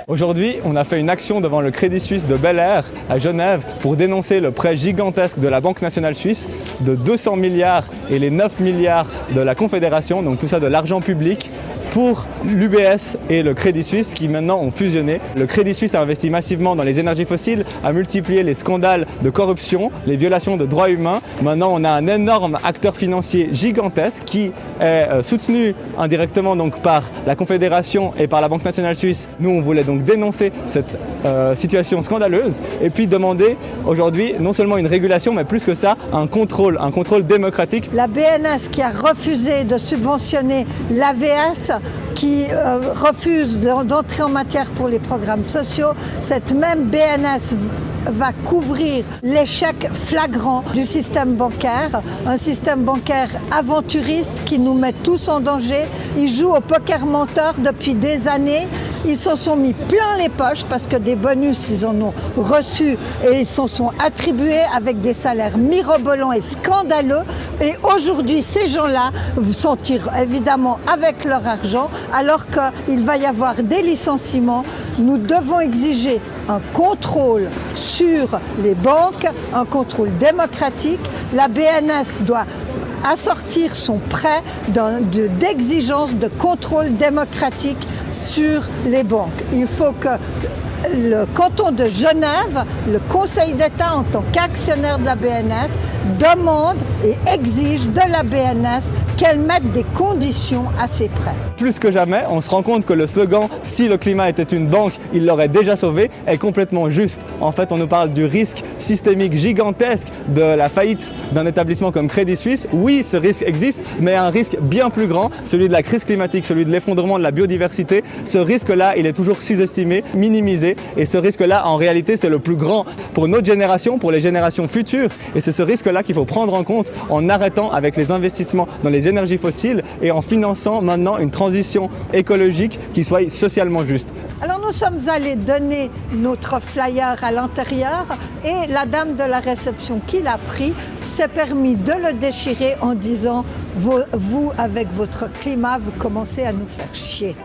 Aujourd'hui, on a fait une action devant le Crédit Suisse de Bel Air à Genève pour dénoncer le prêt gigantesque de la Banque nationale suisse de 200 milliards et les 9 milliards de la Confédération, donc tout ça de l'argent public, pour l'UBS et le Crédit Suisse qui maintenant ont fusionné. Le Crédit Suisse a investi massivement dans les énergies fossiles, a multiplié les scandales de corruption, les violations de droits humains. Maintenant, on a un énorme acteur financier gigantesque qui est soutenu indirectement donc par la Confédération et par la Banque nationale suisse. Nous, on voulait donc dénoncer cette situation scandaleuse et puis demander aujourd'hui non seulement une régulation, mais plus que ça, un contrôle démocratique. La BNS qui a refusé de subventionner l'AVS, qui refuse d'entrer en matière pour les programmes sociaux, cette même BNS va couvrir l'échec flagrant du système bancaire, un système bancaire aventuriste qui nous met tous en danger. Ils jouent au poker menteur depuis des années. Ils s'en sont mis plein les poches parce que des bonus, ils en ont reçu et ils s'en sont attribués avec des salaires mirobolants et scandaleux. Et aujourd'hui, ces gens-là s'en tirent évidemment avec leur argent alors qu'il va y avoir des licenciements. Nous devons exiger un contrôle sur les banques, un contrôle démocratique. La BNS doit assortir son prêt d'exigences de contrôle démocratique sur les banques. Il faut que le canton de Genève, le Conseil d'État en tant qu'actionnaire de la BNS, demande et exige de la BNS qu'elle mette des conditions à ses prêts. Plus que jamais, on se rend compte que le slogan « Si le climat était une banque, il l'aurait déjà sauvé » est complètement juste. En fait, on nous parle du risque systémique gigantesque de la faillite d'un établissement comme Crédit Suisse. Oui, ce risque existe, mais un risque bien plus grand, celui de la crise climatique, celui de l'effondrement de la biodiversité. Ce risque-là, il est toujours sous-estimé, minimisé. Et ce risque-là, en réalité, c'est le plus grand pour notre génération, pour les générations futures. Et c'est ce risque-là qu'il faut prendre en compte en arrêtant avec les investissements dans les énergies fossiles et en finançant maintenant une transition écologique qui soit socialement juste. Alors nous sommes allés donner notre flyer à l'intérieur et la dame de la réception qui l'a pris s'est permis de le déchirer en disant « Vous, avec votre climat, vous commencez à nous faire chier ».